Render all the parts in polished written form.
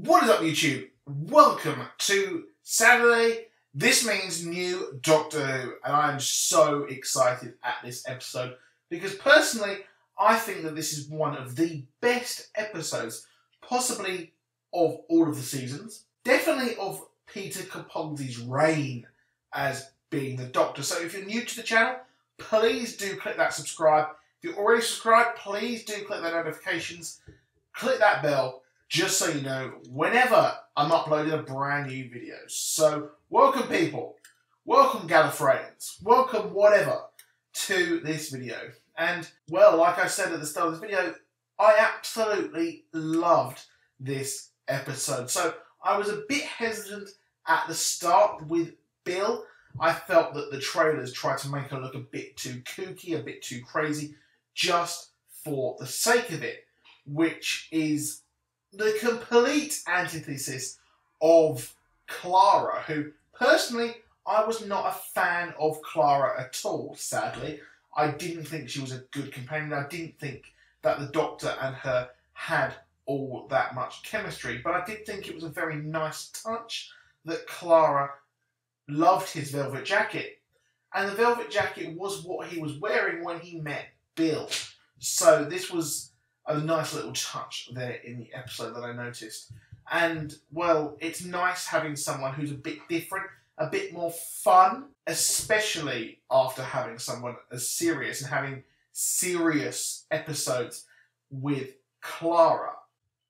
What is up, YouTube? Welcome to Saturday. This means new Doctor Who, and I'm so excited at this episode because personally, I think that this is one of the best episodes, possibly of all of the seasons. Definitely of Peter Capaldi's reign as being the Doctor. So if you're new to the channel, please do click that subscribe. If you're already subscribed, please do click the notifications, click that bell, just so you know whenever I'm uploading a brand new video. So welcome people, welcome Gallifreyans, welcome whatever to this video. And well, like I said at the start of this video, I absolutely loved this episode. So I was a bit hesitant at the start with Bill. I felt that the trailers tried to make her look a bit too kooky, a bit too crazy, just for the sake of it, which is the complete antithesis of Clara, who, personally, I was not a fan of Clara at all, sadly. I didn't think she was a good companion. I didn't think that the Doctor and her had all that much chemistry, but I did think it was a very nice touch that Clara loved his velvet jacket. And the velvet jacket was what he was wearing when he met Bill. So this was a nice little touch there in the episode that I noticed. And, well, it's nice having someone who's a bit different, a bit more fun, especially after having someone as serious and having serious episodes with Clara.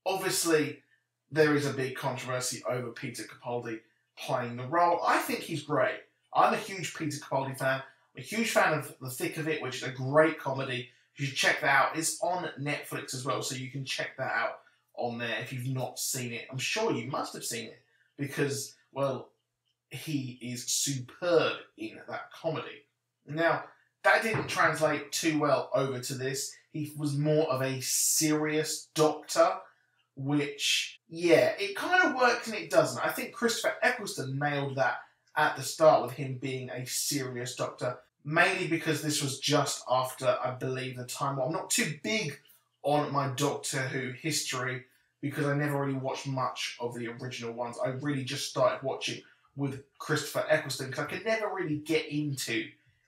Obviously, there is a big controversy over Peter Capaldi playing the role. I think he's great. I'm a huge Peter Capaldi fan. I'm a huge fan of The Thick of It, which is a great comedy. You should check that out. It's on Netflix as well, so you can check that out on there if you've not seen it. I'm sure you must have seen it because, well, he is superb in that comedy. Now, that didn't translate too well over to this. He was more of a serious Doctor, which, yeah, it kind of works and it doesn't. I think Christopher Eccleston nailed that at the start with him being a serious Doctor. Mainly because this was just after, I believe, the time. Well, I'm not too big on my Doctor Who history because I never really watched much of the original ones. I really just started watching with Christopher Eccleston because I could never really get into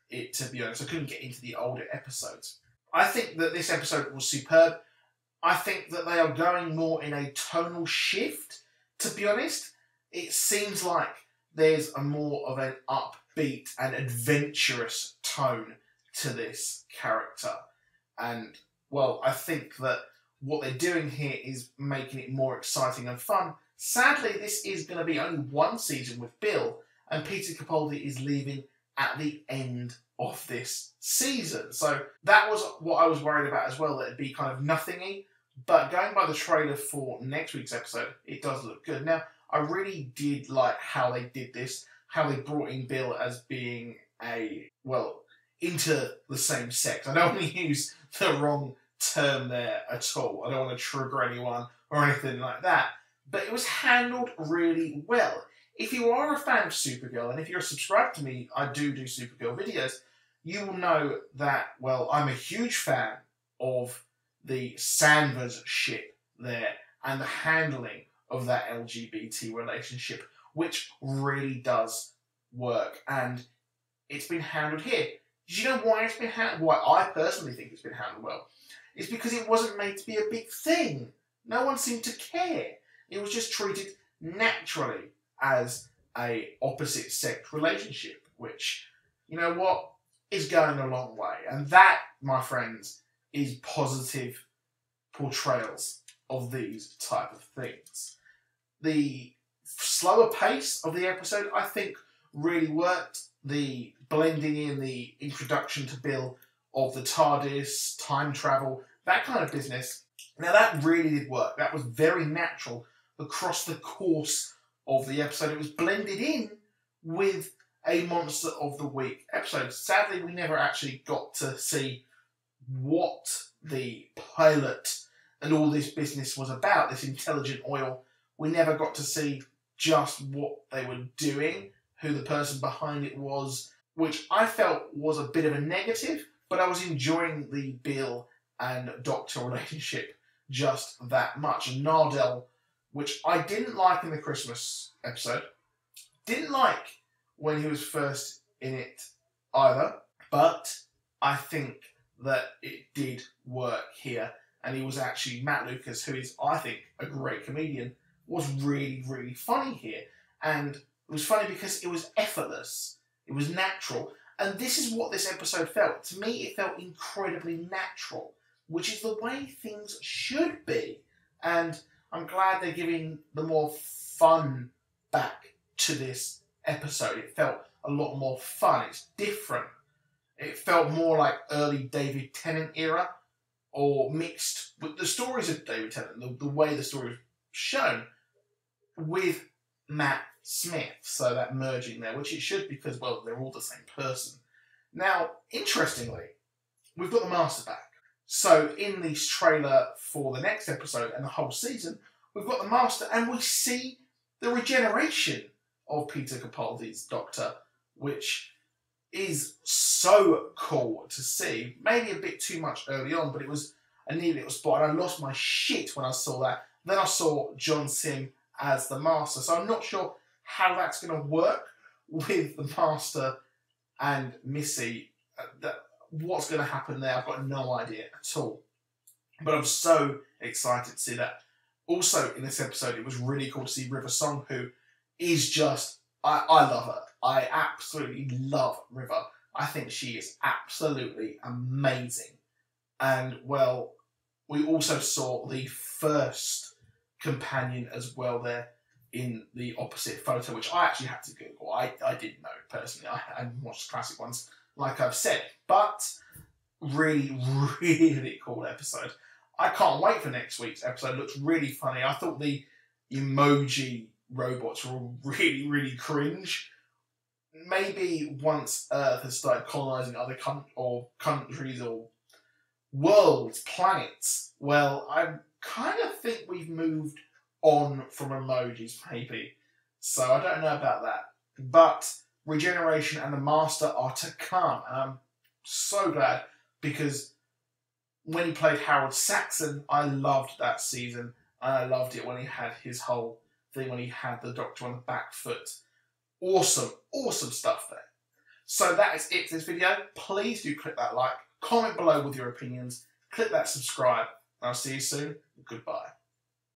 it, to be honest. I couldn't get into the older episodes. I think that this episode was superb. I think that they are going more in a tonal shift, to be honest. It seems like there's a more of an upbeat and adventurous tone to this character. And, well, I think that what they're doing here is making it more exciting and fun. Sadly, this is going to be only one season with Bill, and Peter Capaldi is leaving at the end of this season. So that was what I was worried about as well, that it'd be kind of nothingy. But going by the trailer for next week's episode, it does look good. Now, I really did like how they did this, how they brought in Bill as being into the same sex. I don't want to use the wrong term there at all. I don't want to trigger anyone or anything like that. But it was handled really well. If you are a fan of Supergirl, and if you're subscribed to me, I do Supergirl videos, you will know that, well, I'm a huge fan of the Sanvers ship there and the handling of that LGBT relationship, which really does work, and it's been handled here. Do you know why it's been handled? Why I personally think it's been handled well? It's because it wasn't made to be a big thing. No one seemed to care. It was just treated naturally as a opposite sex relationship, which, you know what, is going a long way. And that, my friends, is positive portrayals of these type of things. The slower pace of the episode, I think, really worked. The blending in, the introduction to Bill of the TARDIS, time travel, that kind of business. Now that really did work. That was very natural across the course of the episode. It was blended in with a Monster of the Week episode. Sadly, we never actually got to see what the pilot and all this business was about, this intelligent oil. We never got to see just what they were doing, who the person behind it was, which I felt was a bit of a negative, but I was enjoying the Bill and Doctor relationship just that much. And Nardell which I didn't like in the Christmas episode. Didn't like when he was first in it either, but I think that it did work here. And he was actually, Matt Lucas, who is, I think, a great comedian, was really, really funny here. And it was funny because it was effortless. It was natural. And this is what this episode felt. To me, it felt incredibly natural, which is the way things should be. And I'm glad they're giving the more fun back to this episode. It felt a lot more fun. It's different. It felt more like early David Tennant era, or mixed with the stories of David Tennant, the way the story was shown, with Matt Smith. So that merging there, which it should, because, well, they're all the same person. Now, interestingly, we've got the Master back. So in this trailer for the next episode and the whole season, we've got the Master, and we see the regeneration of Peter Capaldi's Doctor, which is so cool to see. Maybe a bit too much early on, but I needed it was spot. And I lost my shit when I saw that. Then I saw John Sim as the Master. So I'm not sure how that's going to work with the Master and Missy. What's going to happen there, I've got no idea at all. But I'm so excited to see that. Also, in this episode, it was really cool to see River Song, who is just... I love her. I absolutely love River. I think she is absolutely amazing. And, well, we also saw the first companion as well there in the opposite photo, which I actually had to Google. I didn't know personally. I hadn't watched the classic ones, like I've said. But really, really cool episode. I can't wait for next week's episode. It looks really funny. I thought the emoji robots were all really, really cringe. Maybe once Earth has started colonising other countries or worlds, planets, well, I kind of think we've moved on from emojis, maybe. So I don't know about that. But Regeneration and the Master are to come. And I'm so glad, because when he played Harold Saxon, I loved that season. And I loved it when he had his whole thing, when he had the Doctor on the back foot. Awesome, awesome stuff there. So that is it for this video. Please do click that like, comment below with your opinions, click that subscribe, and I'll see you soon. Goodbye.